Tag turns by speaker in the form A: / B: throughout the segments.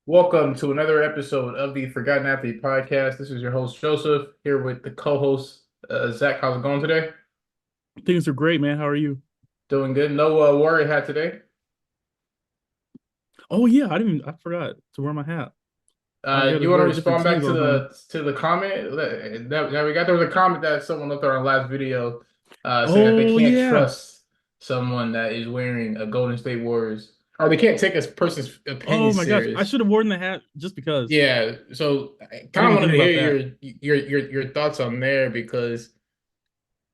A: Welcome to another episode of the Forgotten Athlete Podcast. This is your host Joseph here with the co-host Zach. How's it going today?
B: Things are great, man. How are you?
A: Doing good. No Warrior hat today.
B: Oh yeah, I forgot to wear my hat. I got
A: You
B: to
A: want to
B: wear different
A: respond back
B: teams
A: to
B: all the time.
A: the comment that we got? There was a comment that someone left on our last video saying that they
B: Oh
A: can't
B: yeah.
A: trust someone that is wearing a Golden State Warriors, or they can't take a person's opinion
B: Oh my gosh, I
A: serious.
B: should have worn the hat just because.
A: Yeah, so I
B: I
A: kind
B: didn't
A: of
B: even
A: wanted
B: think
A: to
B: about
A: hear
B: that.
A: your thoughts on there because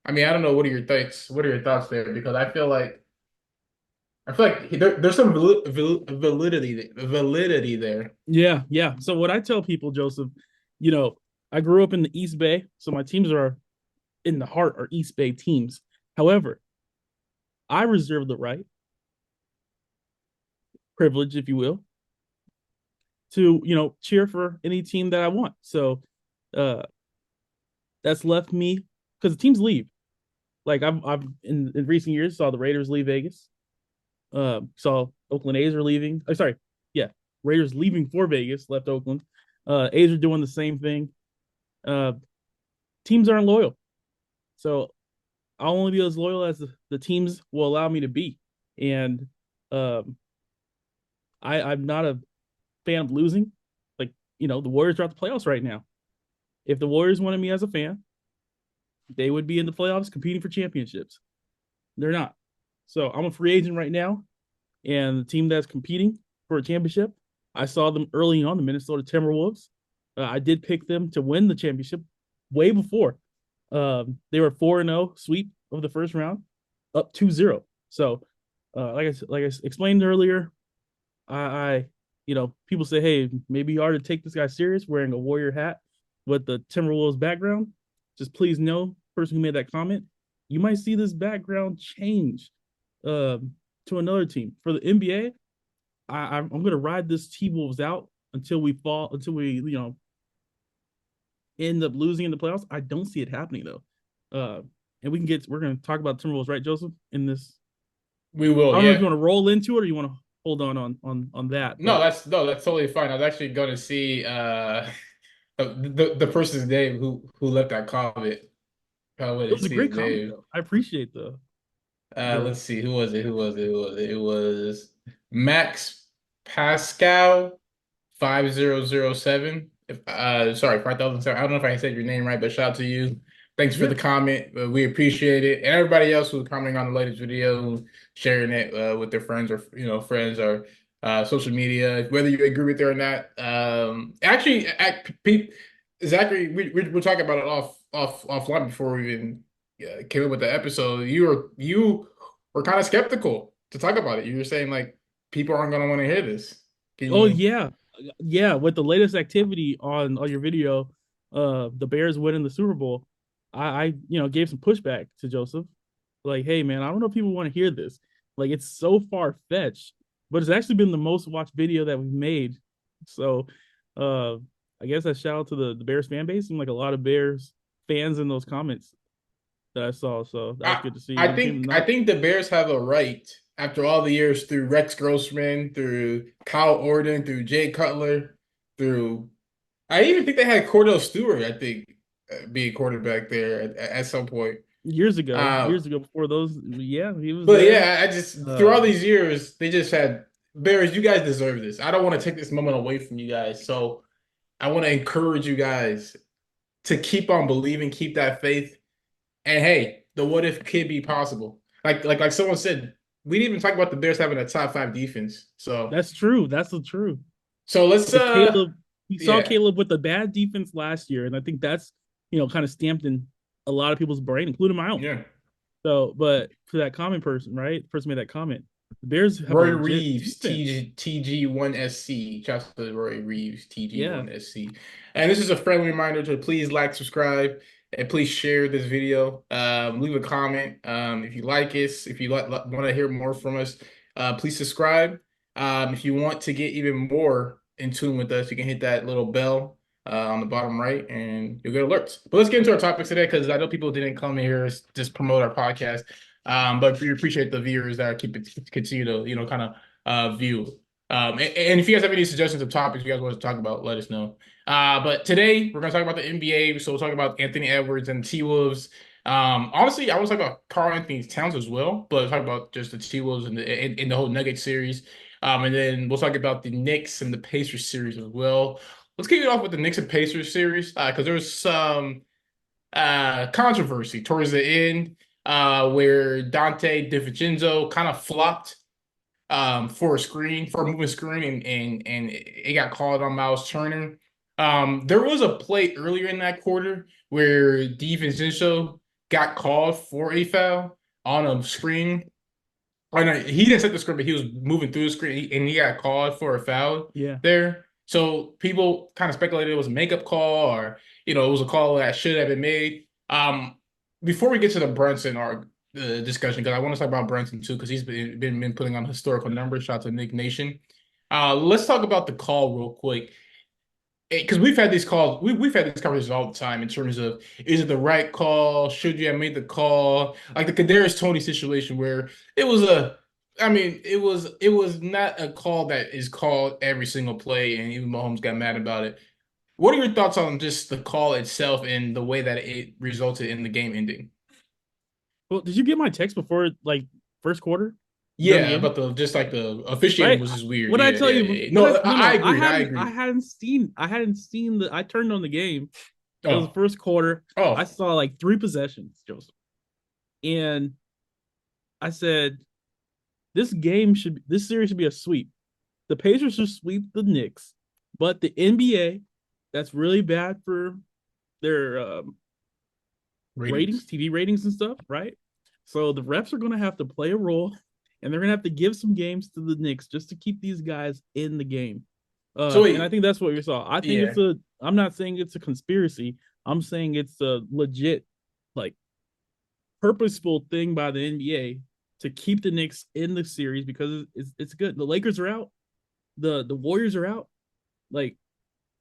A: I mean I don't know what are your thoughts there because I feel like there's some validity there.
B: Yeah, yeah. So what I tell people, Joseph, you know, I grew up in the East Bay, so my teams are in the heart are East Bay teams. However, I reserve the right, privilege, if you will, to cheer for any team that I want. So uh that's left me because the teams leave. Like I've in recent years saw the Raiders leave Vegas. Saw Oakland A's are leaving. Oh, sorry, yeah, Raiders leaving for Vegas, left Oakland. A's are doing the same thing. Uh, Teams aren't loyal, so I'll only be as loyal as the teams will allow me to be. And um, I'm not a fan of losing. Like the Warriors are out the playoffs right now. If the Warriors wanted me as a fan, they would be in the playoffs competing for championships. They're not. So I'm a free agent right now, and the team that's competing for a championship, I saw them early on, the Minnesota Timberwolves. I did pick them to win the championship way before. They were 4-0 sweep of the first round, up 2-0. So, like I explained earlier, I people say, hey, maybe you ought to take this guy serious wearing a Warrior hat with the Timberwolves background. Just please know, person who made that comment, you might see this background change um, to another team. For the NBA, I'm going to ride this T Wolves out until we fall, until we end up losing in the playoffs. I don't see it happening though. And we're going to talk about Timberwolves, right, Joseph? In this,
A: We will,
B: I don't know if
A: yeah.
B: you want to roll into it or you want to hold on that,
A: No,
B: but
A: that's totally fine. I was actually going to see the person's name who left that comment. I
B: it
A: wanted to
B: was a
A: see his
B: great comment
A: name.
B: though. I appreciate the
A: Let's see. Who was it? Who was it? Who was it? It was Max Pascal 5007. If sorry, 5007. I don't know if I said your name right, but shout out to you. Thanks for
B: yeah.
A: the comment. We appreciate it. And everybody else who's commenting on the latest video, sharing it with their friends or friends or social media, whether you agree with it or not. Actually, Pete, Zachary, we're talking about it offline before we even came up with the episode. You were kind of skeptical to talk about it. You were saying like people aren't gonna want to hear this. Can
B: Oh
A: you?
B: yeah, yeah. With the latest activity on your video, the Bears winning the Super Bowl, I gave some pushback to Joseph, like, hey man, I don't know if people want to hear this. Like it's so far fetched, but it's actually been the most watched video that we've made. So, uh, I guess a shout out to the Bears fan base. Seemed like a lot of Bears fans in those comments that I saw. So that was
A: I
B: good to see.
A: I
B: You came
A: think I
B: not.
A: think the Bears have a right after all the years through Rex Grossman, through Kyle Orton, through Jay Cutler, through I even think they had Cordell Stewart. I think being quarterback there at some point. Uh,
B: Years ago before those, yeah, he was
A: but
B: there.
A: yeah, I just through
B: Uh,
A: all these years they just had Bears. You guys deserve this. I don't want to take this moment away from you guys, so I want to encourage you guys to keep on believing, keep that faith. And hey, the what if could be possible. Like someone said, we didn't even talk about the Bears having a top five defense. So
B: That's true. That's the truth.
A: let's
B: With Caleb, we saw
A: yeah.
B: Caleb with the bad defense last year, and I think that's kind of stamped in a lot of people's brain, including my own.
A: Yeah.
B: So, but for that comment person, right? The person made that comment. The Bears have a
A: Roy
B: legit
A: Reeves,
B: defense.
A: TG1SC. Shouts to Roy Reeves,
B: Yeah,
A: TG1SC. And this is a friendly reminder to please like, subscribe, and please share this video. Leave a comment if you like us. If you want to hear more from us, please subscribe. If you want to get even more in tune with us, you can hit that little bell on the bottom right, and you'll get alerts. But let's get into our topics today because I know people didn't come here just promote our podcast. But we appreciate the viewers that keep it continue to kind of view. And if you guys have any suggestions of topics you guys want to talk about, let us know. But today we're gonna talk about the NBA. So we'll talk about Anthony Edwards and T-Wolves. Honestly, I want to talk about Karl Anthony Towns as well, but talk about just the T-Wolves and in the whole Nuggets series. And then we'll talk about the Knicks and the Pacers series as well. Let's kick it off with the Knicks and Pacers series because there was some controversy towards the end where Dante DiVincenzo kind of flopped for a screen, for a moving screen, and it got called on Miles Turner. There was a play earlier in that quarter where DiVincenzo got called for a foul on a screen. Oh, no, he didn't set the screen, but he was moving through the screen, and he got called for a foul
B: Yeah.
A: there. So people kind of speculated it was a makeup call, or it was a call that should have been made. Before we get to the Brunson or the discussion, because I want to talk about Brunson too, because he's been putting on historical numbers. Shout out to Nick Nation. Let's talk about the call real quick because we've had these calls, we've had these conversations all the time in terms of is it the right call? Should you have made the call? Like the Kadarius Toney situation where it was I mean, it was not a call that is called every single play, and even Mahomes got mad about it. What are your thoughts on just the call itself and the way that it resulted in the game ending?
B: Well, did you get my text before like first quarter during the
A: Yeah,
B: game?
A: but the just like the officiating
B: Right?
A: was just weird.
B: What did I
A: Yeah,
B: tell
A: yeah,
B: you?
A: yeah.
B: What
A: No,
B: I no
A: I
B: no. I
A: agreed. I
B: hadn't I
A: agreed.
B: hadn't seen the I turned on the game. It was the
A: Oh,
B: first quarter. I
A: oh,
B: saw like three possessions, Joseph. And I said, this series should be a sweep. The Pacers should sweep the Knicks. But the NBA, that's really bad for their ratings,
A: ratings.
B: TV ratings and stuff, right? So the refs are going to have to play a role, and they're going to have to give some games to the Knicks just to keep these guys in the game.
A: So
B: And I
A: wait,
B: think that's what you saw. I think
A: yeah.
B: I'm not saying it's a conspiracy. I'm saying it's a legit, like, purposeful thing by the NBA to keep the Knicks in the series because it's good. The Lakers are out. The Warriors are out. Like,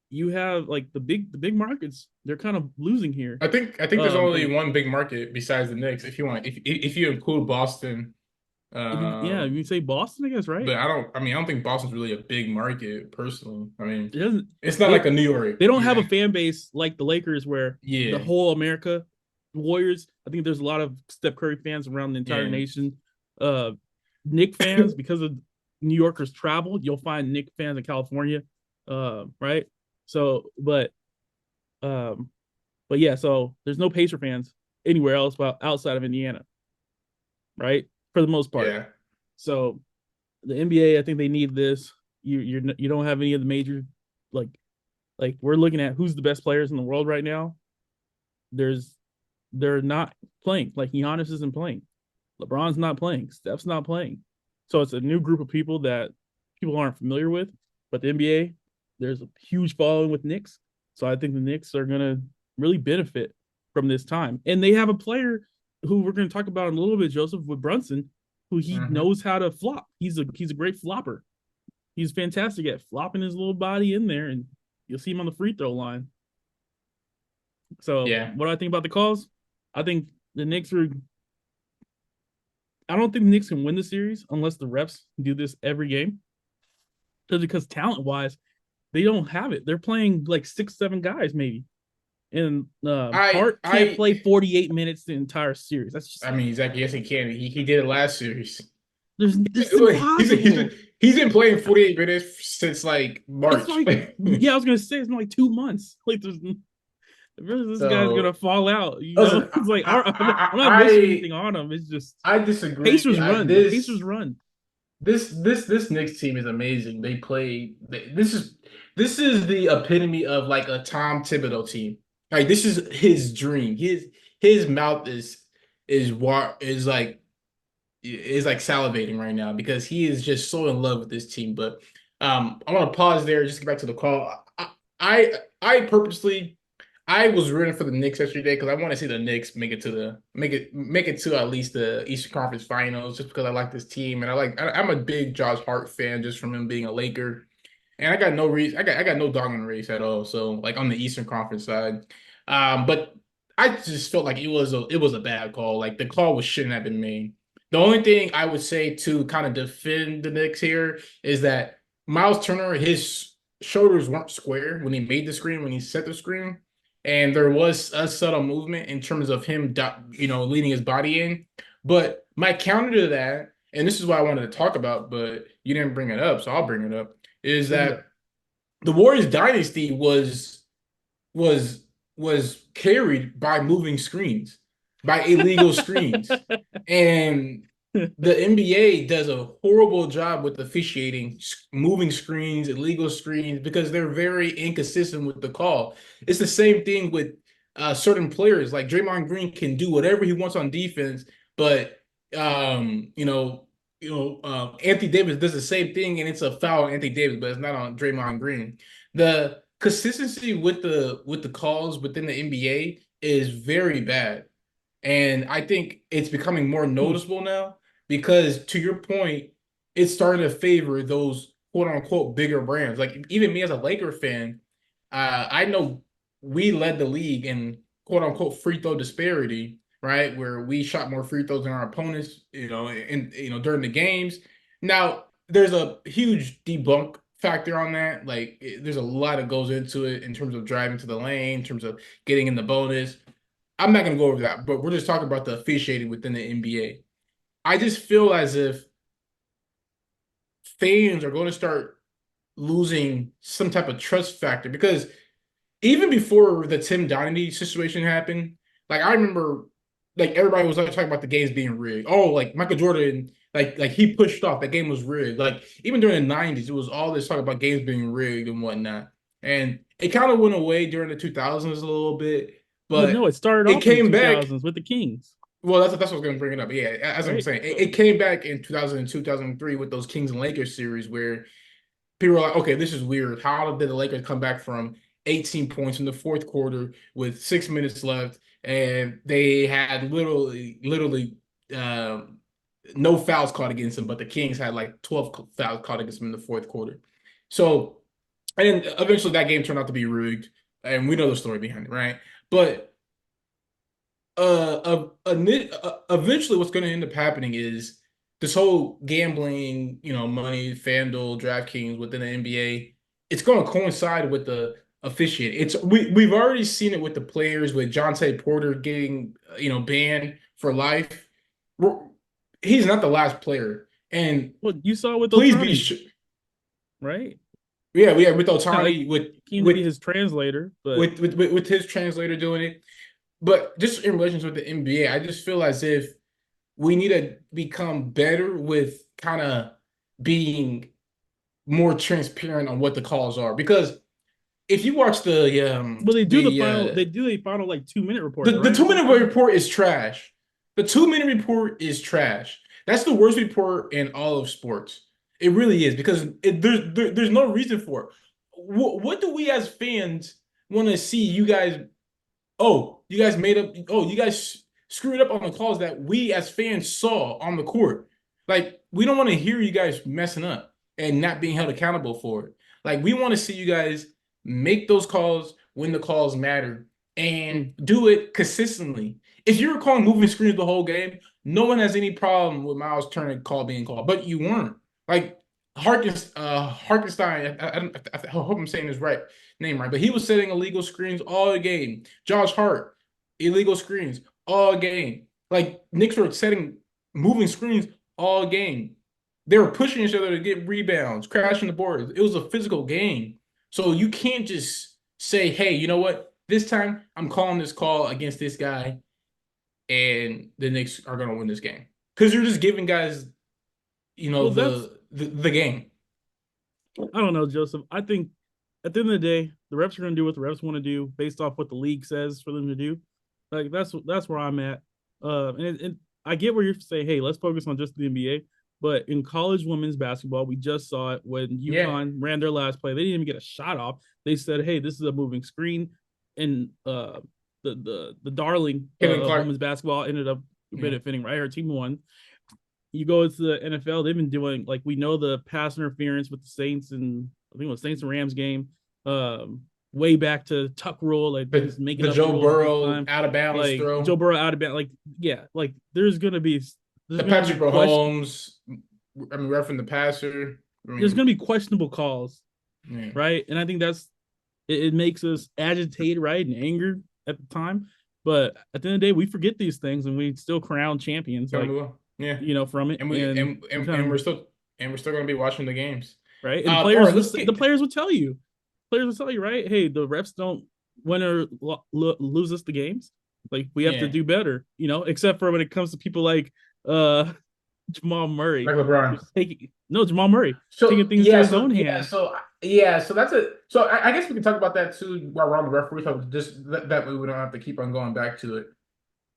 B: you have like the big markets, they're kind of losing here.
A: I think there's only
B: And
A: one big market besides the Knicks if you want if you include Boston.
B: yeah,
A: Um,
B: you say Boston, I guess, right?
A: but I don't think Boston's really a big market personally. I mean,
B: It doesn't
A: it's not like
B: they
A: a New York.
B: they don't have a
A: Yeah.
B: fan base like the Lakers where the
A: Yeah.
B: whole America Warriors. I think there's a lot of Steph Curry fans around the entire
A: Yeah.
B: nation. Uh, Nick fans because of New Yorkers travel. You'll find Nick fans in California, right? So, um, but yeah, so there's no Pacer fans anywhere else but outside of Indiana, right? For the most part.
A: Yeah.
B: So the NBA, I think they need this. You don't have any of the major like we're looking at who's the best players in the world right now. There's they're not playing. Like Giannis isn't playing. LeBron's not playing. Steph's not playing. So it's a new group of people that people aren't familiar with. But the NBA, there's a huge following with Knicks. So I think the Knicks are gonna really benefit from this time. And they have a player who we're gonna talk about in a little bit, Joseph, with Brunson, who he
A: Hmm.
B: knows how to flop. He's a great flopper. He's fantastic at flopping his little body in there, and you'll see him on the free throw line. So
A: Yeah.
B: what do I think about the calls? I think the Knicks are. I don't think the Knicks can win the series unless the refs do this every game. Just because talent wise, they don't have it. They're playing like 6, 7 guys maybe, and
A: I
B: Hart can't
A: I
B: play 48 minutes the entire series. That's just
A: I mean, exactly. Yes, he can. He did it last series.
B: there's this is
A: Wait,
B: impossible.
A: he's been playing 48 minutes since like
B: It's
A: March.
B: like yeah, I was gonna say it's been like 2 months. Like there's this guy's gonna
A: So
B: fall out.
A: listen,
B: It's like I'm not wishing
A: I
B: anything on him. It's just
A: I disagree.
B: Pacers run. The Pacers run.
A: This Knicks team is amazing. This is the epitome of like a Tom Thibodeau team. Like this is his dream. His mouth is like salivating right now because he is just so in love with this team. But I want to pause there, just get back to the call. I purposely I was rooting for the Knicks yesterday because I want to see the Knicks make it to at least the Eastern Conference Finals just because I like this team and I'm a big Josh Hart fan just from him being a Laker. And I got no reason. I got no dog in the race at all. So like on the Eastern Conference side, but I just felt like it was a bad call. Like the call was shouldn't have been made. The only thing I would say to kind of defend the Knicks here is that Miles Turner, his shoulders weren't square when he made the screen, when he set the screen, and there was a subtle movement in terms of him, leaning his body in. But my counter to that, and this is what I wanted to talk about, but you didn't bring it up, so I'll bring it up, is
B: Bring it up.
A: that the Warriors dynasty was was carried by moving screens, by illegal screens. And the NBA does a horrible job with officiating, moving screens, illegal screens, because they're very inconsistent with the call. It's the same thing with certain players. Like Draymond Green can do whatever he wants on defense, but Anthony Davis does the same thing, and it's a foul on Anthony Davis, but it's not on Draymond Green. The consistency with the calls within the NBA is very bad. And I think it's becoming more
B: Hmm.
A: noticeable now because, to your point, it's starting to favor those quote unquote bigger brands. Like even me as a Laker fan, I know we led the league in quote unquote free throw disparity, right? Where we shot more free throws than our opponents, during the games. Now, there's a huge debunk factor on that. Like there's a lot that goes into it in terms of driving to the lane, in terms of getting in the bonus. I'm not going to go over that, but we're just talking about the officiating within the NBA. I just feel as if fans are going to start losing some type of trust factor because even before the Tim Donaghy situation happened, like I remember, like everybody was like talking about the games being rigged. Oh, like Michael Jordan, like he pushed off that game was rigged. Like even during the '90s, it was all this talk about games being rigged and whatnot. And it kind of went away during the 2000s a little bit,
B: Well, no,
A: but
B: it started
A: it
B: off in the
A: came back.
B: 2000s with the Kings,
A: Well, that's what I was going to bring it up. Yeah, as I'm
B: right?
A: saying, it,
B: So,
A: it came back in 2002, 2003 with those Kings and Lakers series where people were like, okay, this is weird. How did the Lakers come back from 18 points in the fourth quarter with 6 minutes left, and they had literally um, no fouls caught against them, but the Kings had like 12 fouls caught against them in the fourth quarter. So, and then eventually that game turned out to be rigged, and we know the story behind it, right? But eventually what's going to end up happening is this whole gambling, money, FanDuel, DraftKings within the NBA, it's going to coincide with the officiating. We've already seen it with the players, with Jonte Porter getting, banned for life. We're, he's not the last player. And
B: well, you saw with
A: please be
B: Otani,
A: sure.
B: right?
A: Yeah, with
B: Like
A: Otani,
B: came to be his translator, but
A: with his translator doing it. But just in relation with the NBA, I just feel as if we need to become better with kind of being more transparent on what the calls are. Because if you watch
B: well, they do the final. They do a final like 2 minute report,
A: the
B: right?
A: two
B: At
A: minute
B: halftime.
A: report is trash. The 2 minute report is trash. That's the worst report in all of sports. It really is because there's no reason for it. What do we as fans want to see you guys? Oh, you guys made up. Oh, you guys screwed up on the calls that we as fans saw on the court. Like, we don't want to hear you guys messing up and not being held accountable for it. Like, we want to see you guys make those calls when the calls matter and
B: Mm.
A: do it consistently. If you were calling moving screens the whole game, no one has any problem with Miles Turner call being called, but you weren't. Like, Harkenstein, I hope I'm saying his name right, but he was setting illegal screens all game. Josh Hart, illegal screens all game. Like Knicks were setting moving screens all game. They were pushing each other to get rebounds, crashing the boards. It was a physical game. So you can't just say, hey, you know what? This time I'm calling this call against this guy, and the Knicks are gonna win this game. Because you're just giving guys,
B: Well, that's
A: the game.
B: I don't know, Joseph. I think at the end of the day, the refs are going to do what the refs want to do based off what the league says for them to do. Like that's where I'm at. And I get where you're saying, hey, let's focus on just the NBA. But in college women's basketball, we just saw it when
A: Yeah.
B: UConn ran their last play. They didn't even get a shot off. They said, hey, this is a moving screen, and the darling
A: Kevin
B: of women's
A: Clark.
B: basketball ended up
A: Yeah.
B: benefiting. Right, her team won. You go to the NFL, they've been doing like we know the pass interference with the Saints and I think it was Saints and Rams game, way back to Tuck rule, like they're just making
A: The
B: up
A: Joe
B: rules at this
A: Burrow
B: time.
A: out of bounds
B: Like Joe
A: throw.
B: Burrow out of bounds, like yeah, like there's
A: The
B: gonna
A: Patrick
B: be question.
A: Mahomes, I mean, referring the passer. I
B: there's
A: mean,
B: going to be questionable calls,
A: yeah,
B: right? And I think it makes us agitated, right, and angered at the time. But at the end of the day, we forget these things and we still crown champions,
A: gotta
B: like,
A: move on. Yeah,
B: from it,
A: and we
B: and we kind
A: and
B: of,
A: we're still gonna be watching the games.
B: right. And
A: All right, let's
B: the
A: get
B: players will tell you, right? Hey, the refs don't win or lose us the games. Like we have to
A: yeah,
B: do better, except for when it comes to people like uh Jamal Murray,
A: like LeBron.
B: who's taking no Jamal Murray taking
A: So
B: things to
A: yeah,
B: his
A: so
B: own
A: yeah,
B: hands.
A: so yeah, so that's it. So I guess we can talk about that too while we're on the referee talk. Just that way we don't have to keep on going back to it.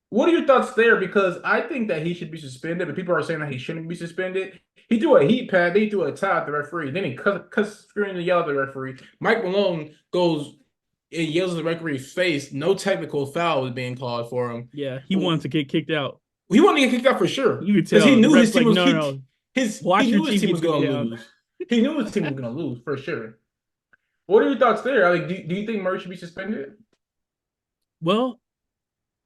A: What are your thoughts there? Because I think that he should be suspended, but people are saying that he shouldn't be suspended. He threw a heat pad, then he threw a tie at the referee, then he cuss screaming and yelled at the referee. Mike Malone goes and yells at the referee's face. No technical foul was being called for him.
B: Yeah, he wanted to get kicked out.
A: He wanted to get kicked out for sure
B: You could
A: because he
B: tell the
A: knew his
B: ref's
A: team
B: like,
A: was
B: no, no,
A: he
B: watch your
A: knew his
B: team
A: team
B: get
A: was
B: beat
A: going to
B: down.
A: lose. He knew his team was going to lose for sure. What are your thoughts there? Like, do you think Murray should be suspended?
B: Well,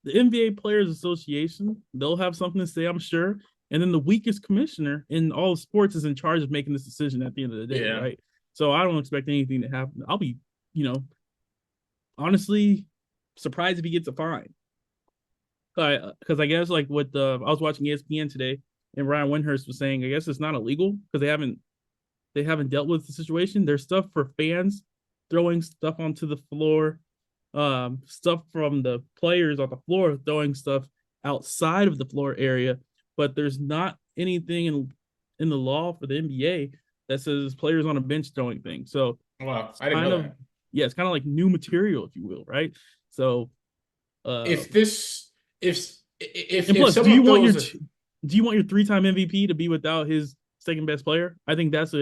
B: the NBA Players Association, they'll have something to say, I'm sure. And then the weakest commissioner in all of sports is in charge of making this decision at the end of the day,
A: Yeah.
B: right? So I don't expect anything to happen. I'll be, you know, honestly surprised if he gets a fine. Because I guess like with the I was watching ESPN today, and Ryan Windhurst was saying I guess it's not illegal because they haven't dealt with the situation. There's stuff for fans throwing stuff onto the floor, stuff from the players on the floor throwing stuff outside of the floor area, but there's not anything in the law for the NBA that says players on a bench throwing things. So
A: Wow,
B: it's
A: I didn't
B: kind
A: know
B: of
A: that.
B: yeah, it's kind of like new material, if you will, right? So uh
A: If this
B: and
A: if
B: plus,
A: someone throws
B: do you want your 3-time MVP to be without his second best player? I think that's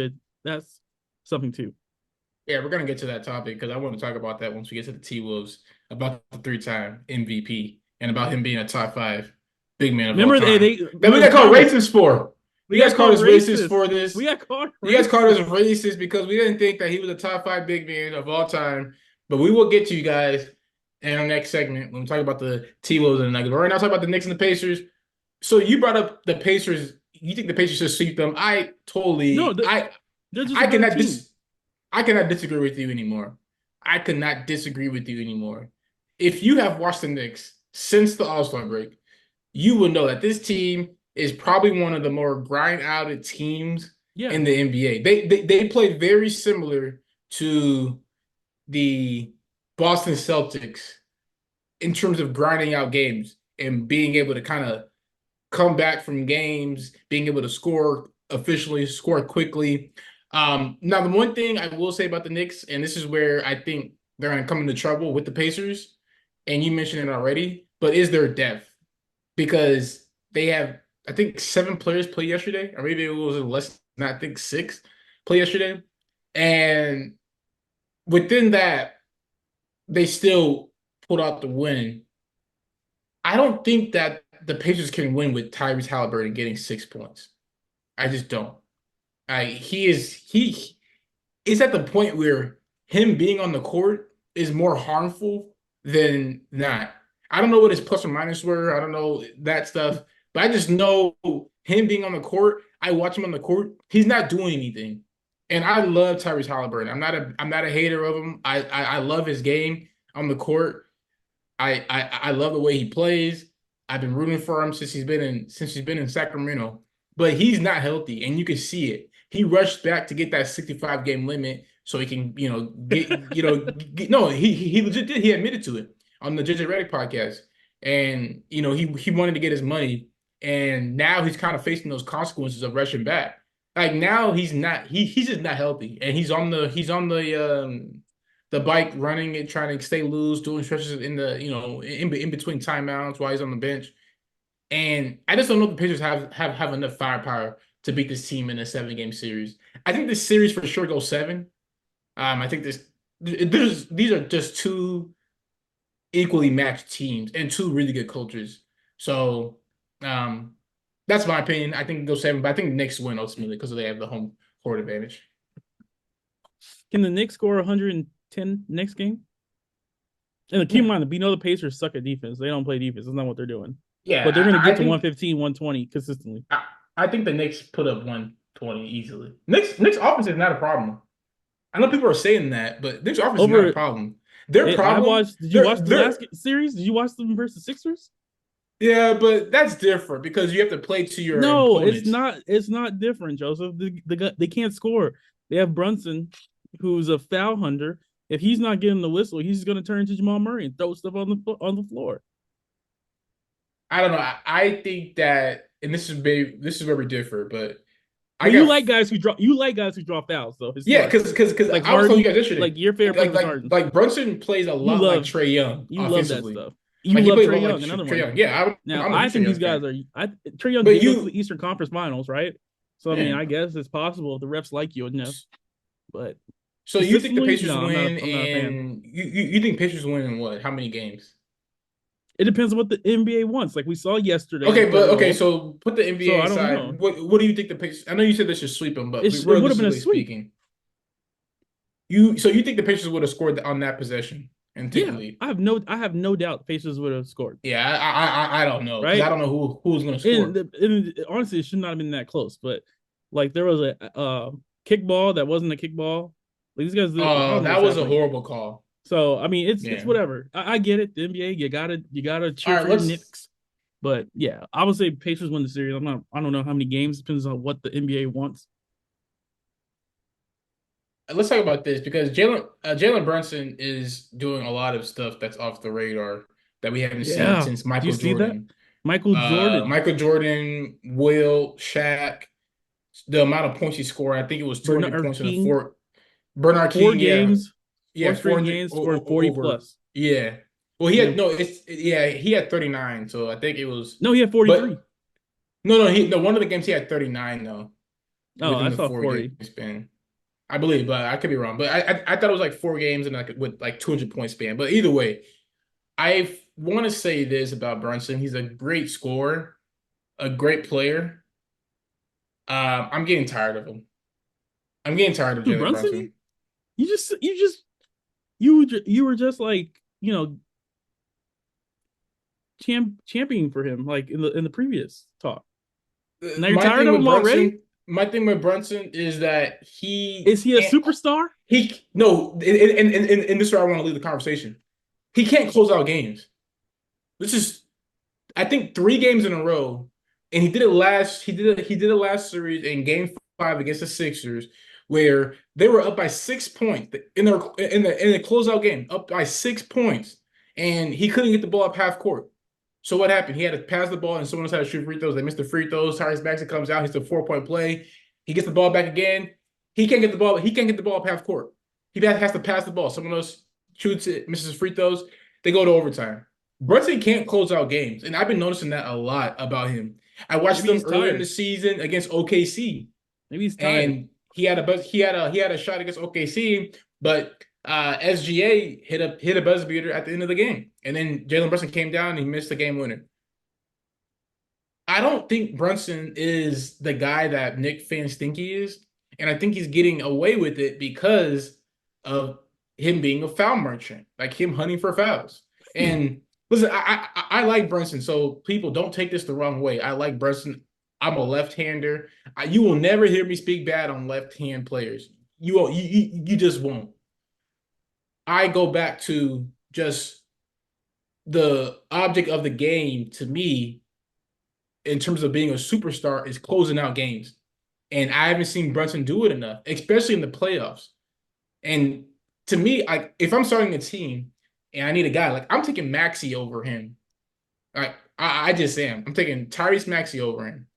B: something too.
A: yeah, we're gonna get to that topic because I want to talk about that once we get to the T Wolves about the three-time MVP and about him being a top five big man of all
B: Remember
A: time. That we
B: remember the
A: got called
B: comments.
A: racist for.
B: We
A: You guys
B: got
A: called
B: called
A: us racist
B: racist.
A: for
B: We
A: this.
B: got called
A: You guys called us
B: racist.
A: racist because we didn't think that he was a top five big man of all time. But we will get to you guys in our next segment when we talk about the T Wolves and the Nuggets. But right now, talk about the Knicks and the Pacers. So you brought up the Pacers. You think the Pacers should sweep them?
B: No, they're just a
A: I
B: better
A: cannot
B: team.
A: I cannot disagree with you anymore. I could not disagree with you anymore. If you have watched the Knicks since the All-Star break, you will know that this team is probably one of the more grind-outed teams
B: Yeah,
A: in the NBA. They play very similar to the Boston Celtics in terms of grinding out games and being able to kind of come back from games, being able to score efficiently, score quickly. Now, the one thing I will say about the Knicks, and this is where I think they're going to come into trouble with the Pacers, and you mentioned it already, but is their depth because they have, I think, seven players play yesterday, or maybe it was less, not I think six play yesterday, and within that, they still pulled out the win. I don't think that the Pacers can win with Tyrese Halliburton getting 6 points. I just don't. He is at the point where him being on the court is more harmful than not. I don't know what his plus or minus were. I don't know that stuff, but I just know him being on the court. I watch him on the court. He's not doing anything, and I love Tyrese Halliburton. I'm not a hater of him. I love his game on the court. I love the way he plays. I've been rooting for him since he's been in Sacramento, but he's not healthy, and you can see it. He rushed back to get that 65 game limit so he can no he legit did. He admitted to it on the JJ Redick podcast, and he wanted to get his money, and now he's kind of facing those consequences of rushing back. Like now he's just not healthy, and he's on the bike running and trying to stay loose, doing stretches in the in between timeouts while he's on the bench. And I just don't know if the Pacers have enough firepower to beat this team in a 7 game series. I think this series for sure goes seven. I think these are just two equally matched teams and two really good cultures. So um, that's my opinion. I think it goes seven, but I think the Knicks win ultimately because they have the home court advantage.
B: can the Knicks score 110 next game? And keep in
A: Yeah,
B: mind, we know the Pacers suck at defense. They don't play defense. That's not what they're doing. But they're
A: yeah.
B: going to
A: I
B: get to
A: think
B: 115, 120 consistently.
A: I think the Knicks put up 20 easily. Knicks offense is not a problem. I know people are saying that, but Knicks offense is not a
B: Over
A: problem. Their
B: I
A: problem,
B: watched. Did you watch the
A: they're
B: last series? Did you watch them versus Sixers?
A: yeah, but that's different because you have to play to your
B: No, it's
A: opponents.
B: not. It's not different, Joseph. They can't score. They have Brunson, who's a foul hunter. If he's not getting the whistle, he's going to turn into Jamal Murray and throw stuff on the floor.
A: I don't know. I think that, and this is where we differ, but I
B: Well, you
A: got
B: like guys who draw. You like guys who draw fouls, though.
A: yeah,
B: Historically,
A: because
B: like
A: I was telling you
B: Harden,
A: guys yesterday,
B: like your favorite player is Harden.
A: like Brunson plays a
B: You
A: lot like
B: love
A: Trey Young
B: you love that
A: offensively.
B: stuff. You
A: Like he
B: love
A: plays a
B: Trey
A: lot like
B: Young, another
A: Trey
B: one.
A: Young. Yeah,
B: Now
A: I'm a
B: I
A: huge Trey
B: think these
A: Young
B: guys
A: fan.
B: are. Trey Young
A: But
B: did go to the
A: you,
B: Eastern Conference Finals, right? So I mean,
A: yeah.
B: I guess it's possible if the refs like you enough. But
A: So you think the
B: consistently,
A: Pacers
B: no,
A: win,
B: I'm not a fan.
A: and you think Pacers win in what? How many games?
B: It depends on what the NBA wants. Like we saw yesterday, they
A: Okay,
B: played
A: but
B: a
A: okay,
B: role.
A: so put the
B: So
A: NBA
B: I don't
A: aside.
B: know.
A: What do you think the Pacers? I know you said they should sweep them, but
B: It would have been a
A: realistically
B: sweep.
A: speaking, you think the Pacers would have scored on that possession and take the
B: Yeah,
A: lead?
B: I have no doubt the Pacers would have scored.
A: Yeah, I don't know because I
B: Right?
A: don't know who's gonna score.
B: And honestly, it should not have been that close. But like there was a kickball that wasn't a kickball. Like, these guys, I don't know
A: That
B: what's
A: was a
B: happening.
A: horrible call.
B: So I mean, it's
A: Yeah.
B: whatever. I get it. The NBA, you gotta
A: All
B: cheer
A: right,
B: for your Knicks. But yeah, I would say Pacers win the series. I'm not. I don't know how many games. Depends on what the NBA wants.
A: let's talk about this because Jalen Brunson is doing a lot of stuff that's off the radar that we haven't seen
B: Yeah.
A: since
B: Do you
A: Michael
B: see that?
A: Jordan.
B: Michael Jordan,
A: Michael Jordan, Will, Shaq, the amount of points he scored, I think it was 200
B: Bernard
A: points in the
B: King,
A: four. Bernard
B: four
A: King, yeah,
B: games,
A: yeah,
B: four straight
A: 400
B: games, scoring 40
A: over.
B: plus.
A: Yeah. Well, he
B: And
A: had
B: then
A: no, it's yeah, he had 39, so I think it was,
B: no, he had 43.
A: but no, one of the games he had 39 though
B: Oh,
A: within
B: I
A: the
B: saw
A: 4 game
B: 40.
A: span. I believe, but I could be wrong. But I thought it was like 4 games and like with like 200 point span. But either way, I want to say this about Brunson: he's a great scorer, a great player. I'm getting tired of him. I'm getting tired of
B: Who
A: Jalen
B: Brunson?
A: Brunson.
B: You were just like championing for him like in the previous talk. Now you're
A: My
B: tired
A: thing
B: of
A: with
B: him already?
A: Brunson, my thing with Brunson is that he
B: Is he a
A: can't.
B: superstar?
A: He no, and this is where I want to leave the conversation. He can't close out games. This is I think 3 games in a row, and he did it last. He did it last series in Game 5 against the Sixers, where they were up by 6 points in the closeout game, up by 6 points, and he couldn't get the ball up half court. So what happened? He had to pass the ball, and someone else had to shoot free throws. They missed the free throws. Tyrese Maxey comes out. He's a 4 point play. He gets the ball back again. He can't get the ball. He can't get the ball up half court. He has to pass the ball. Someone else shoots it, misses free throws. They go to overtime. Brunson can't close out games, and I've been noticing that a lot about him. I watched
B: Maybe
A: them
B: he's
A: earlier in the
B: tired.
A: season against OKC,
B: Maybe he's tired.
A: and he had a shot against OKC, but SGA hit a buzzer beater at the end of the game, and then Jalen Brunson came down and he missed the game winner. I don't think Brunson is the guy that Knick fans think he is, and I think he's getting away with it because of him being a foul merchant, like him hunting for fouls. And listen, I like Brunson, so people don't take this the wrong way. I like Brunson. I'm a left-hander. You will never hear me speak bad on left-hand players. You won't. You just won't. I go back to just the object of the game to me in terms of being a superstar is closing out games. And I haven't seen Brunson do it enough, especially in the playoffs. And to me, if I'm starting a team and I need a guy, like I'm taking Maxey over him. Like I just am. I'm taking Tyrese Maxey over him.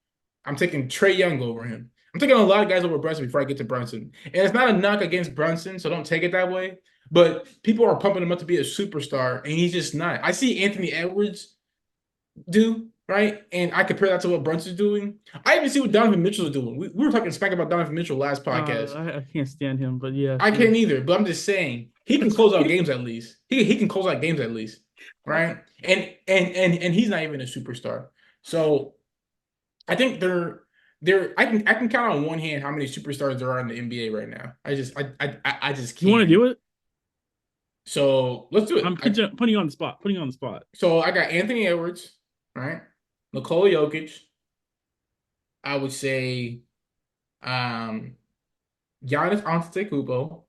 A: I'm taking Trey Young over him. I'm taking a lot of guys over Brunson before I get to Brunson. And it's not a knock against Brunson, so don't take it that way. But people are pumping him up to be a superstar, and he's just not. I see Anthony Edwards do, right? And I compare that to what Brunson's doing. I even see what Donovan Mitchell's doing. We were talking smack about Donovan Mitchell last podcast.
B: I can't stand him, but yeah,
A: I
B: sure.
A: can't either, but I'm just saying he can close out games at least. He can close out games at least, right? And he's not even a superstar. So I think I can count on one hand how many superstars there are in the NBA right now. I just
B: You want to
A: can't.
B: do it?
A: So let's do it.
B: Putting you on the spot. Putting you on the spot.
A: So I got Anthony Edwards, right? Nikola Jokic. I would say Um, Giannis Antetokounmpo.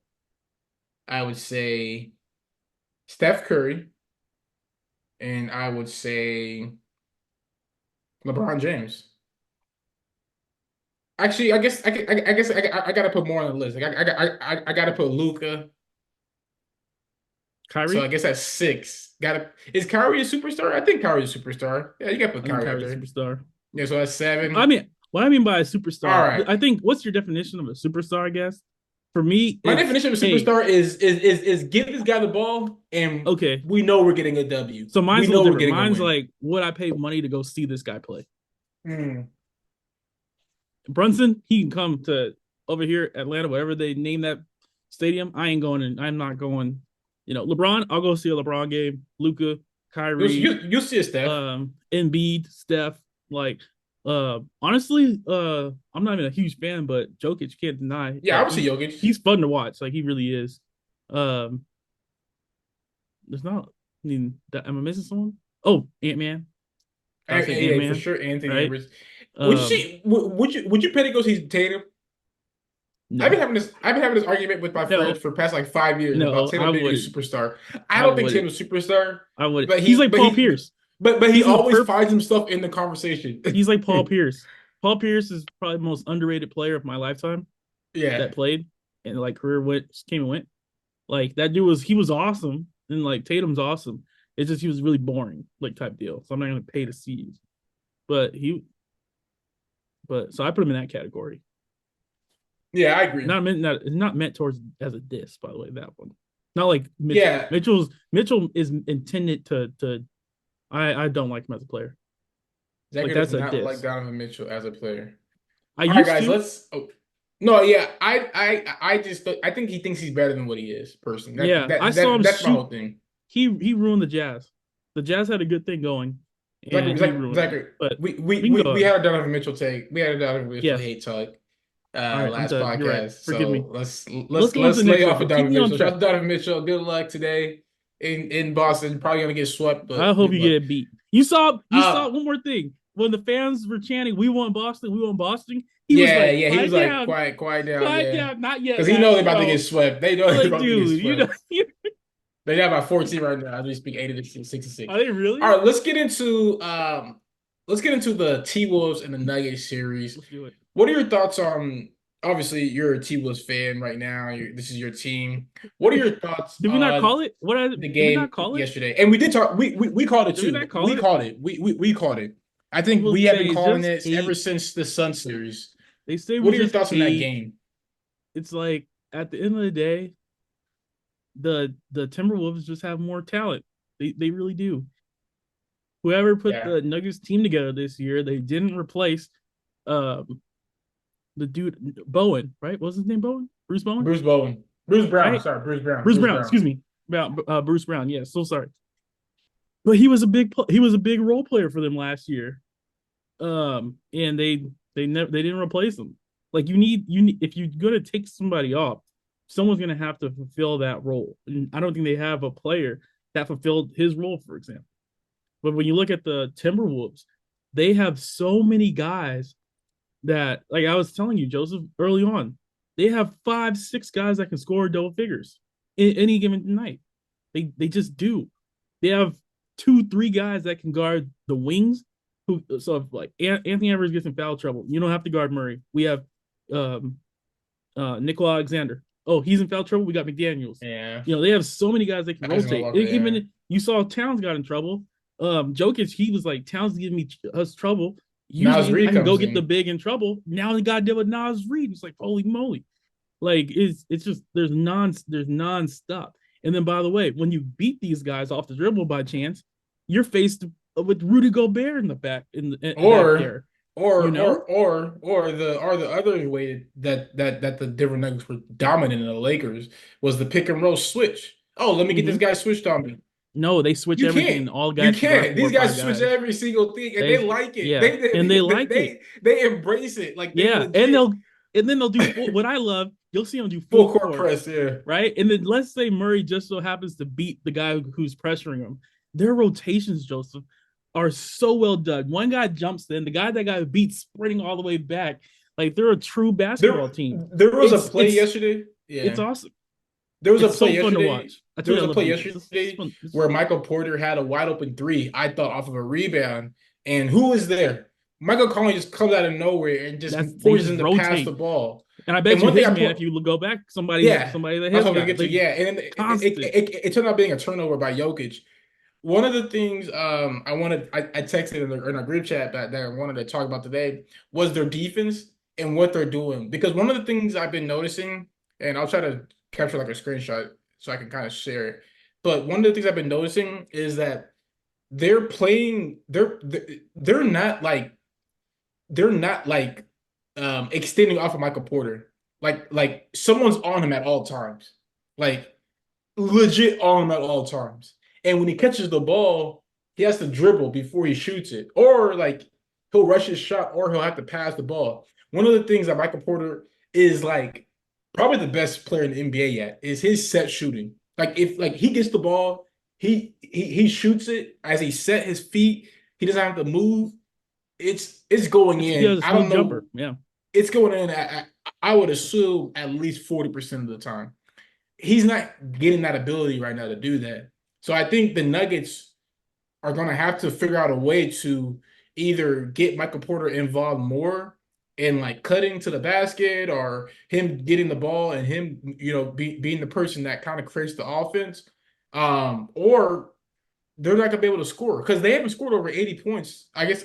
A: I would say Steph Curry, and I would say LeBron James. Actually, I gotta put more on the list. Like I gotta put Luca. So I
B: Kyrie.
A: guess that's six. Gotta is Kyrie a superstar? I think Kyrie's a superstar. Yeah, you gotta put
B: I think
A: Kyrie up
B: Kyrie's a
A: there.
B: superstar.
A: Yeah, so that's
B: I
A: seven.
B: mean, what I mean by a
A: All
B: superstar,
A: right.
B: I think what's your definition of a superstar? I guess for me,
A: My
B: it's
A: definition of a
B: hey,
A: superstar is give this guy the ball and
B: okay.
A: we know we're getting a W.
B: So
A: We
B: mine's a little
A: know we're
B: different.
A: getting a
B: Mine's
A: win.
B: like, would I pay money to go see this guy play?
A: Hmm.
B: Brunson, he can come to over here, Atlanta, whatever they name that stadium. I ain't going and I'm not going. LeBron, I'll go see a LeBron game. Luca, Kyrie,
A: You'll see it, Steph.
B: Embiid, Steph. Like, honestly, I'm not even a huge fan, but Jokic can't deny
A: Yeah, I
B: that
A: would see
B: he's
A: Jokic.
B: he's fun to watch. Like he really is. Um, there's not. I mean, am I missing someone? Oh, Ant Man. Gotta say Ant
A: Yeah, for
B: Man,
A: sure, Anthony
B: right?
A: Edwards.
B: Um,
A: Would you pay to go see Tatum?
B: no,
A: I've been having this argument with my friends
B: no,
A: for the past like 5 years about
B: no. I
A: Tatum being a
B: wouldn't.
A: superstar. I
B: I
A: don't think
B: wouldn't.
A: Tatum's a superstar,
B: I would.
A: but
B: He's like Paul Pierce.
A: he
B: He's a
A: always
B: perfect.
A: finds himself in the conversation.
B: He's like Paul Pierce. Paul Pierce is probably the most underrated player of my lifetime
A: Yeah.
B: that played and like career went came and went. Like that dude was awesome and like Tatum's awesome. It's just he was really boring like type deal. So I'm not gonna pay to see. But so I put him in that category.
A: Yeah, I agree.
B: It's not meant towards as a diss, by the way, that one. Not like Mitchell.
A: Yeah.
B: Mitchell is intended to I don't like him as a player. Like
A: Zachary does
B: that's a
A: not like
B: diss.
A: Donovan Mitchell as a player.
B: I
A: All right,
B: used
A: guys,
B: to.
A: let's. Oh, no, yeah, I just I think he thinks he's better than what he is. Personally,
B: Yeah, I saw him
A: that's my
B: shoot.
A: whole thing.
B: He ruined the Jazz. The Jazz had a good thing going, and he ruined them.
A: Zachary,
B: But we can
A: we
B: go.
A: had a Donovan Mitchell take. We had a Donovan Mitchell
B: Yeah.
A: hate talk
B: All right. I'm
A: last
B: done. You're right.
A: podcast.
B: Forgive
A: So
B: me. Let's go on to
A: let's
B: the next
A: lay off of
B: subject. Keep
A: Donovan
B: me on
A: Mitchell. Shout out
B: track.
A: to Donovan Mitchell. Good luck today in Boston. Probably gonna get swept,
B: I
A: but
B: hope
A: good
B: you get
A: luck.
B: it beat. You saw
A: Uh
B: one more thing. When the fans were chanting, "We want Boston, we want Boston," he was
A: yeah,
B: like,
A: yeah. He was like,
B: "Quiet
A: quiet down, yeah.
B: down, not yet,
A: Because he know
B: guys."
A: they're about to get swept. They know they're
B: Like,
A: about to get
B: dude,
A: swept. They got about 14 right now as we speak, 80 to 66.
B: are they
A: All
B: really?
A: right, let's get into the T-Wolves and the Nuggets series.
B: Let's do it.
A: What are your thoughts on obviously you're a T-Wolves fan right now. This is your team. What are your thoughts
B: Did we not
A: on
B: call it?
A: the
B: Did we
A: game
B: not call it?
A: yesterday? And we did talk we called it
B: Did we
A: too.
B: not call
A: We
B: it?
A: called it. We called it. I think
B: People
A: we have been
B: say
A: calling
B: just
A: it ever
B: hate.
A: since the Sun series.
B: They say we
A: What are your
B: just
A: thoughts on that
B: hate.
A: game?
B: It's like at the end of the day, the Timberwolves just have more talent. They really do. Whoever put
A: Yeah.
B: the Nuggets team together this year, they didn't replace um the dude Bowen, right? What's his name? Bowen? Bruce Bowen,
A: Bruce Bowen. Bruce Brown.
B: right?
A: Sorry, Bruce Brown.
B: Bruce
A: Bruce
B: Brown,
A: Brown.
B: excuse me. About Bruce Brown. Yeah, so sorry. But he was a big role player for them last year. And they didn't replace him. Like you need if you're gonna take somebody off, someone's gonna have to fulfill that role. And I don't think they have a player that fulfilled his role, for example. But when you look at the Timberwolves, they have so many guys that, like I was telling you, Joseph, early on, they have 5, 6 guys that can score double figures in any given night. They just do. They have 2, 3 guys that can guard the wings. So if like Anthony Edwards gets in foul trouble, you don't have to guard Murray. We have um Nickel Alexander. Oh, he's in foul trouble. We got McDaniels.
A: Yeah.
B: They have so many guys that can
A: I was gonna
B: rotate.
A: walk there.
B: Even you saw Towns got in trouble. Jokic, he was like, Towns giving me us trouble.
A: Nas
B: Usually I
A: Reed
B: can go
A: comes
B: get the
A: in.
B: big in trouble. Now the guy did with Nas Reed. It's like, holy moly. Like it's just there's non-stop. And then by the way, when you beat these guys off the dribble by chance, you're faced with Rudy Gobert in the back
A: Or
B: there. You know?
A: or the other way that the Denver Nuggets were dominant in the Lakers was the pick and roll switch. Oh, let me get this
B: Mm-hmm.
A: guy switched on me.
B: No, they switch
A: You
B: everything,
A: can't.
B: and all
A: You
B: guys can guard
A: can't.
B: four
A: These
B: or five
A: guys switch
B: guys.
A: every single thing, and they
B: They
A: like it.
B: yeah, and they
A: They
B: like it.
A: they embrace it. Like they
B: Yeah, and
A: legit
B: then they'll do full. What I love, you'll see them do
A: full
B: full
A: court
B: court,
A: press. Yeah.
B: right? And then let's say Murray just so happens to beat the guy who's pressuring him. Their rotations, Joseph, are so well done. One guy jumps in, the guy that got beat sprinting all the way back. Like they're a true basketball team.
A: There was a
B: It's
A: play
B: it's
A: yesterday.
B: it's
A: Yeah.
B: awesome.
A: There was a
B: It's
A: play
B: so fun to
A: yesterday.
B: watch. That's
A: There
B: why
A: was
B: I
A: a
B: love
A: play
B: defense. It's
A: yesterday
B: fun.
A: where Michael Porter had a wide open three, I thought, off of a rebound. And who was there? Michael Conley just comes out of nowhere and just
B: They
A: forces
B: just
A: him to pass the
B: rotate.
A: ball.
B: And I
A: And
B: bet you
A: one thing
B: his
A: I
B: man,
A: put,
B: if you go back,
A: yeah,
B: somebody that
A: that's
B: his
A: what I'm gonna
B: guy.
A: get to.
B: They
A: Yeah, and then
B: constant.
A: it turned out being a turnover by Jokic. One of the things I texted in our group chat that I wanted to talk about today was their defense and what they're doing. Because one of the things I've been noticing, and I'll try to capture like a screenshot so I can kind of share it. But one of the things I've been noticing is that they're playing, they're not like they're not like extending off of Michael Porter. Like someone's on him at all times. Like legit on him at all times. And when he catches the ball, he has to dribble before he shoots it. Or like he'll rush his shot or he'll have to pass the ball. One of the things that Michael Porter is like probably the best player in the NBA yet is his set shooting. Like if like he gets the ball, he shoots it as he set his feet. He doesn't have to move. It's going
B: He has
A: in.
B: a
A: I don't
B: smooth jumper.
A: know.
B: Yeah.
A: It's going in. I would assume at least 40% of the time he's not getting that ability right now to do that. So I think the Nuggets are going to have to figure out a way to either get Michael Porter involved more in like cutting to the basket or him getting the ball and him, being the person that kind of creates the offense. Or they're not going to be able to score because they haven't scored over 80 points. I guess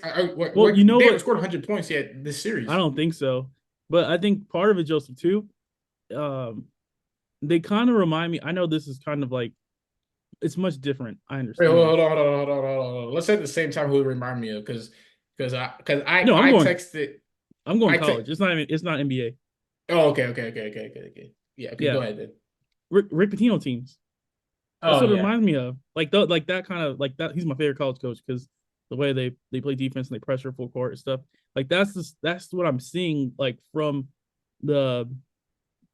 B: Well, you know
A: they haven't
B: what?
A: scored 100 points yet this
B: I
A: series.
B: don't think so. But I think part of it, Joseph, too. Um, they kind of remind me. I know this is kind of like it's much different. I
A: Wait,
B: understand.
A: hold on. Let's say at the same time who it remind me of because
B: No,
A: I texted
B: I'm going
A: I te
B: college. It's not even. It's not NBA.
A: oh okay. Yeah, okay,
B: Yeah,
A: go ahead then.
B: Rick Pitino teams. That's
A: Oh
B: what it
A: yeah.
B: reminds me of. Like that kind of like that. He's my favorite college coach because the way they play defense and they pressure full court and stuff. Like that's what I'm seeing like from the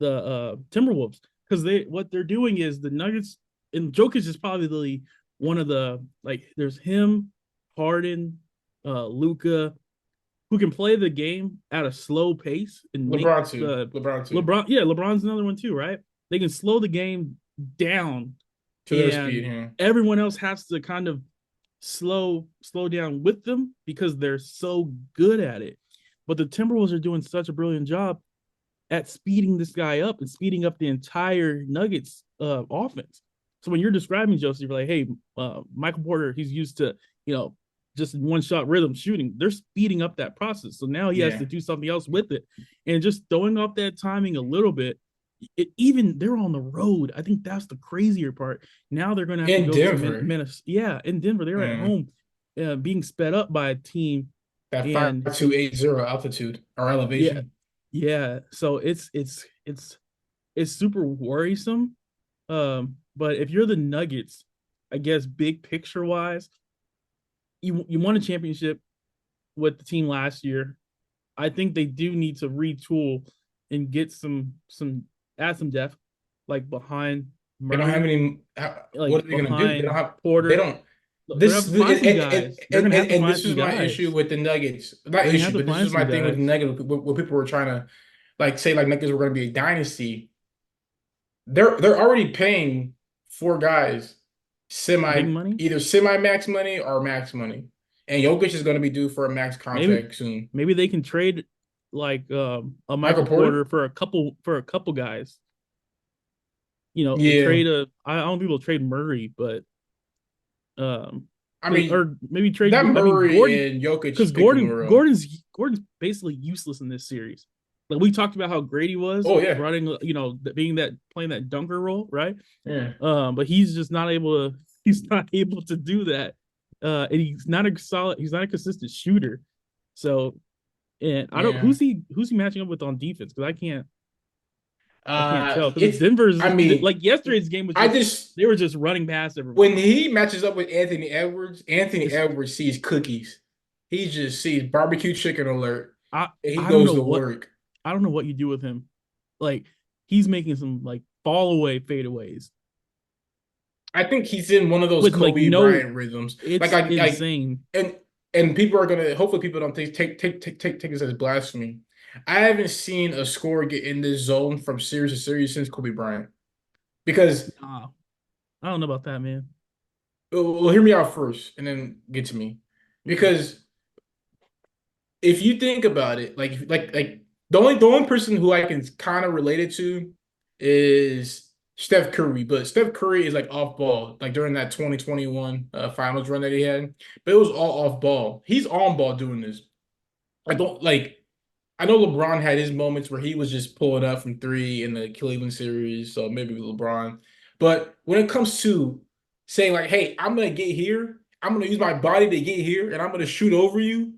B: Timberwolves because they what they're doing is the Nuggets and Jokic is probably one of the like there's him, Harden, Luca who can play the game at a slow pace and make
A: LeBron too.
B: the
A: LeBron too.
B: LeBron's another one too, right? They can slow the game down
A: To their speed,
B: and
A: yeah.
B: everyone else has to kind of slow down with them because they're so good at it. But the Timberwolves are doing such a brilliant job at speeding this guy up and speeding up the entire Nuggets offense. So when you're describing Joseph, you're like, hey, Michael Porter, he's used to, you know, just one shot rhythm shooting. They're speeding up that process. So now he has
A: Yeah.
B: to do something else with it. And just throwing off that timing a little bit, even they're on the road. I think that's the crazier part. Now they're going to have to
A: In
B: go to
A: Denver,
B: Minnesota. Yeah, in Denver, they're at
A: mm,
B: home being sped up by a team.
A: that
B: And
A: 5280 altitude or
B: yeah,
A: elevation.
B: yeah. So it's super worrisome. But if you're the Nuggets, I guess big picture wise, you won a championship with the team last year. I think they do need to retool and get some add some depth, like behind
A: They don't have
B: Murray,
A: any.
B: like
A: What are they gonna do? They don't
B: behind
A: have. They
B: Porter.
A: don't.
B: They're gonna have to find some guys. They're gonna have to
A: And
B: find
A: this
B: some
A: is my issue
B: guys.
A: with the Nuggets. Not
B: They're gonna have
A: issue,
B: to
A: but this
B: find
A: is
B: some
A: my thing with the
B: guys.
A: Nuggets. Where people were trying to like say like Nuggets were going to be a dynasty. They're already paying four guys
B: Big money.
A: semi max money or max money, and Jokic is going to be due for a max
B: Maybe
A: contract soon.
B: maybe they can trade like a
A: Michael
B: Michael Porter
A: Porter,
B: for a couple guys. You know, they
A: yeah.
B: trade a I don't think they'll trade Murray, but um
A: I mean
B: or maybe trade
A: that
B: I mean
A: Murray
B: Gordon
A: and
B: because
A: Jokic pick a world.
B: Gordon's basically useless in this series. Like we talked about how great he was
A: Oh yeah,
B: running, you know, being that playing that dunker role, right?
A: yeah,
B: But he's just not able to he's not able to do that. And he's not a consistent shooter. So and I don't
A: yeah.
B: who's he matching up with on defense because I can't tell because
A: It's. I
B: Denver's
A: mean,
B: like yesterday's game was
A: I
B: just
A: just
B: they were just running past
A: when
B: everybody.
A: he matches up with Anthony
B: It's
A: Edwards sees cookies. He just sees barbecue chicken alert, and he
B: I don't
A: goes
B: know
A: to
B: what
A: work.
B: I don't know what you do with him. Like he's making some like fall away fadeaways
A: I think he's in one of those
B: with like
A: Kobe
B: no,
A: Bryant rhythms. Like
B: it's
A: I
B: insane.
A: and people are gonna hopefully people don't take this as blasphemy. I haven't seen a scorer get in this zone from series to series since Kobe Bryant. Because,
B: Nah, I don't know about that, man.
A: well, hear me out first and then get to me.
B: Okay.
A: Because if you think about it, like the only person who I can kind of relate it to is Steph Curry, but Steph Curry is like off ball, like during that 2021 finals run that he had, but it was all off ball. He's on ball doing this. I don't like. I know LeBron had his moments where he was just pulling up from three in the Cleveland series, so maybe LeBron. But when it comes to saying like, "Hey, I'm gonna get here, I'm gonna use my body to get here, and I'm gonna shoot over you,"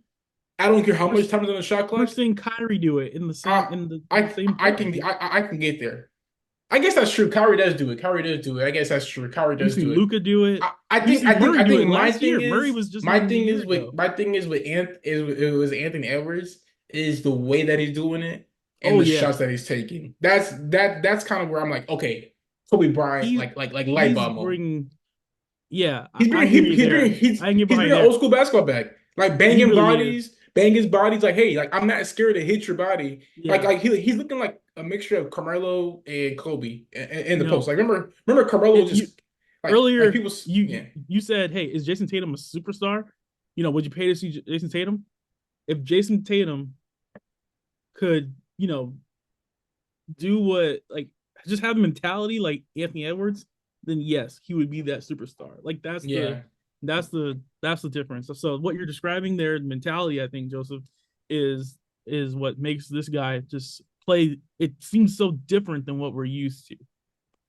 A: I don't care how much
B: We're
A: time is on the shot
B: we're
A: clock.
B: seeing Kyrie do it in the same
A: I
B: in the same
A: I
B: play,
A: can
B: dude.
A: I can get there. I guess that's true. Kyrie does do it. Kyrie does do it. I guess that's true. Kyrie
B: We've
A: does do
B: seen
A: it.
B: Luca do it.
A: I
B: We've
A: think
B: seen
A: I think
B: Murray
A: I
B: do
A: think
B: it last year. Murray was just winning a year ago.
A: my thing is with it was Anthony Edwards is the way that he's doing it and
B: Oh
A: the
B: yeah,
A: shots that he's taking. That's kind of where I'm like, okay, Kobe Bryant,
B: he
A: like light
B: he's
A: bulb moment.
B: bringing. Yeah, I hear you
A: He's
B: there.
A: bringing
B: I can get
A: he's
B: behind
A: bringing
B: there.
A: old school basketball back. Like
B: He really is.
A: bang his bodies. Like, hey, like I'm not scared to hit your body.
B: Yeah.
A: He's looking like a mixture of Carmelo and Kobe in the post.
B: No.
A: Like remember Carmelo
B: You
A: just like
B: earlier
A: people
B: you
A: yeah
B: you said, "Hey, is Jason Tatum a superstar?" Would you pay to see Jason Tatum? If Jason Tatum could, do what like just have a mentality like Anthony Edwards, then yes, he would be that superstar. Like
A: yeah.
B: that's the difference. So what you're describing there, mentality, I think Joseph is what makes this guy just play. It seems so different than what we're used to.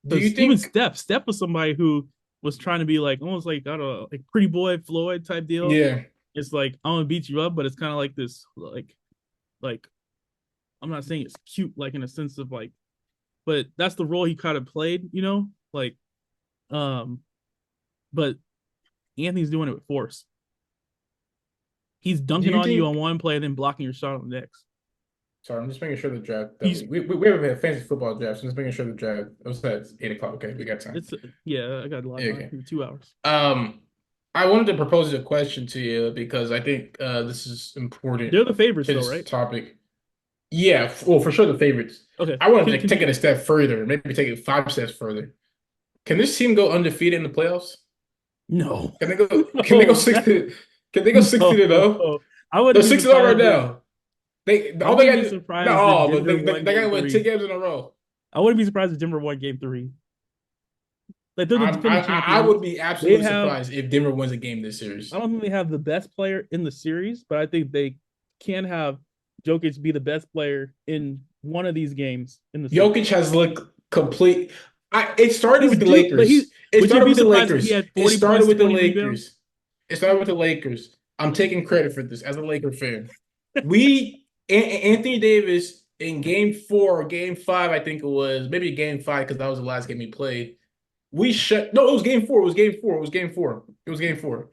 A: Do you
B: Because even
A: think
B: Steph was somebody who was trying to be like almost like I don't know, like pretty boy Floyd type deal.
A: yeah?
B: It's like I'm gonna beat you up, but it's kind of like this like I'm not saying it's cute like in a sense of like, but that's the role he kind of played, like um, but Anthony's doing it with force. He's
A: Do
B: dunking
A: you
B: on you on
A: think?
B: one play and then blocking your shot on the next.
A: Sorry, I'm just making sure the draft that
B: He's
A: we have a fantasy football draft. So I'm just making sure the draft. It was at 8 o'clock. Okay, we got time.
B: it's yeah, I got a lot of
A: Yeah,
B: time.
A: okay.
B: 2 hours.
A: Um, I wanted to propose a question to you because I think this is important
B: They're the favorites
A: to
B: though,
A: this
B: right?
A: topic. Yeah, well, for sure the favorites.
B: Okay,
A: I want to take it a
B: continue.
A: step further, maybe take it 5 steps further. Can this team go undefeated in the playoffs?
B: No,
A: Can they go? Can they go
B: no,
A: six to? Can they go 16 and 0?
B: no. I wouldn't
A: They're
B: be
A: 6-0 right
B: surprised if
A: now. They
B: I
A: all they
B: wouldn't
A: got
B: be
A: to
B: surprised if
A: no, but
B: Denver won
A: they got to
B: Game
A: win 10
B: Three.
A: games in a row.
B: I wouldn't be surprised if Denver won Game Three. Like they're the defending
A: I would
B: champions.
A: be
B: They
A: absolutely
B: have.
A: surprised if Denver wins a game this
B: I
A: series.
B: don't think they have the best player in the series, but I think they can have Jokic be the best player in one of these games in the series.
A: Jokic has looked complete. It started
B: He's
A: with the
B: due, but he
A: Lakers. It
B: would you
A: started
B: be
A: with the
B: surprised if he
A: Lakers.
B: had
A: It
B: 40
A: started
B: points,
A: with the
B: 20 rebounds?
A: Lakers. It started with the Lakers. I'm taking credit for this as a Laker fan. We Anthony Davis in game 4 or game 5, I think it was, maybe game 5 because that was the last game he played. We shut no, it was game 4. It was game 4. It was game 4. It was game 4.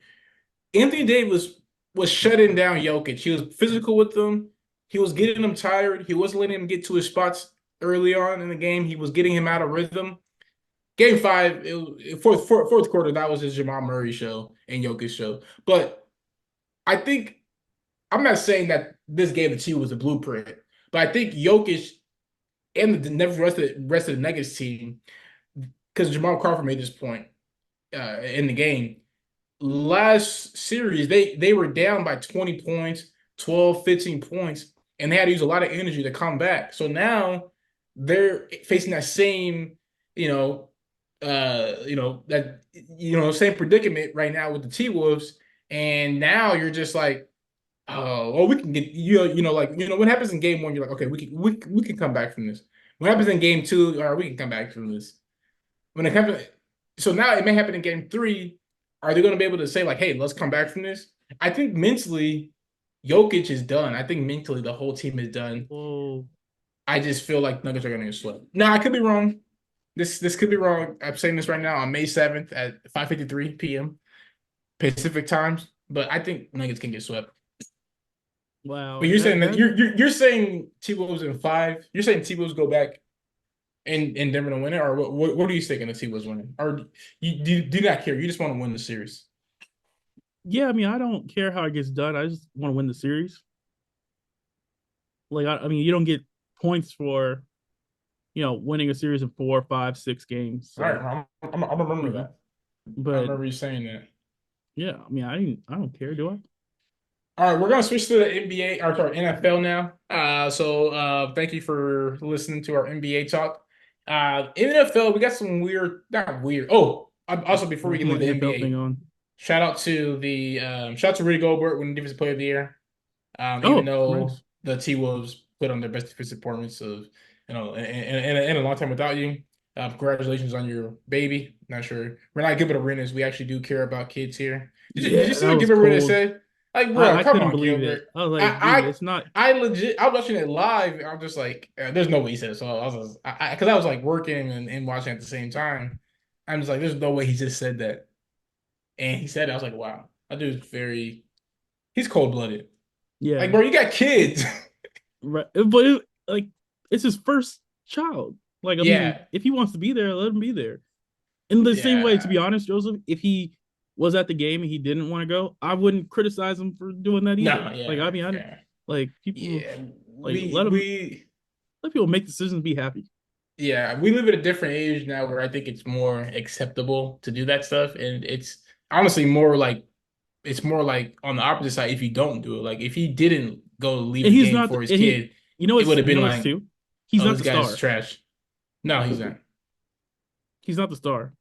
A: Anthony Davis was shutting down Jokic. He was physical with them. He was getting him tired. He wasn't letting him get to his spots early on in the game. He was getting him out of rhythm. Game 5, fourth quarter, that was his Jamal Murray show and Jokic show. But I think I'm not saying that this game the team was a blueprint, but I think Jokic and the rest of the Nuggets team, because Jamal Crawford made this point in the game, last series they were down by 20 points, 12, 15 points, and they had to use a lot of energy to come back. So now they're facing that same, you know, same predicament right now with the T-Wolves. And now you're just like, oh, well, we can get what happens in game 1, you're like, okay, we can come back from this. What happens in game 2, all right, we can come back from this. When it happens, so now it may happen in game 3. Are they going to be able to say like, "Hey, let's come back from this"? I think mentally, Jokic is done. I think mentally the whole team is done.
B: Whoa.
A: I just feel like Nuggets are going to get swept. Now I could be wrong. This could be wrong. I'm saying this right now on May 7th at 5:53 p.m. Pacific times, but I think Nuggets can get swept. But
B: Wow.
A: you're saying that
B: That
A: you're saying T-Wolves in 5. You're saying T-Wolves go back in Denver to win it, or what are you thinking the team was winning? Or you do not care? You just want to win the series.
B: yeah, I mean, I don't care how it gets done. I just want to win the series. like I mean, you don't get points for winning a series of 4, 5, 6 games.
A: All right,
B: So
A: I remember
B: you know,
A: that. I
B: but
A: remember you saying that.
B: yeah, I mean, I don't care, do I?
A: All right, we're gonna switch to the NBA or sorry, NFL now. Thank you for listening to our NBA talk. In NFL, we got some weird, not weird. Oh, also before we
B: One
A: can leave
B: more
A: the
B: NFL thing
A: NBA,
B: on.
A: shout out to Rudy Gobert winning Defensive Player of the Year. Even
B: Oh,
A: though
B: nice.
A: the T Wolves put on their best defensive performance of in a long time without you. Congratulations on your baby. Not sure we're not Gilbert Arenas. We actually do care about kids here. Did you
B: Yeah,
A: see
B: that
A: what
B: was
A: Gilbert Arenas
B: cold.
A: said? Like, bro,
B: I
A: come
B: couldn't
A: on,
B: believe it.
A: Gilbert.
B: I was like, dude, it's not.
A: I was watching it live. I'm just like, there's no way he said it. So I was, just, because I was like working and watching at the same time. I'm just like, there's no way he just said that. And he said it. I was like, wow, that dude's he's cold blooded. Like,
B: Yeah,
A: bro, you got kids.
B: right. But like, it's his first child. Like, I mean,
A: Yeah,
B: if he wants to be there, let him be there. In the same way, to
A: yeah,
B: be honest, Joseph, if he was at the game and he didn't want to go, I wouldn't criticize him for doing that either.
A: no,
B: Like, I
A: yeah,
B: mean,
A: yeah,
B: like people,
A: yeah.
B: like
A: We we
B: let people make decisions, be happy.
A: yeah, we live at a different age now where I think it's more acceptable to do that stuff, and it's honestly more like on the opposite side if you don't do it. Like if he didn't go leave
B: And
A: the
B: he's
A: game
B: not,
A: for his
B: and he,
A: kid, it would have
B: you
A: been
B: know what's
A: like,
B: too, he's
A: oh,
B: not
A: this
B: the
A: guy's
B: star.
A: trash. No, he's not.
B: He's not the star.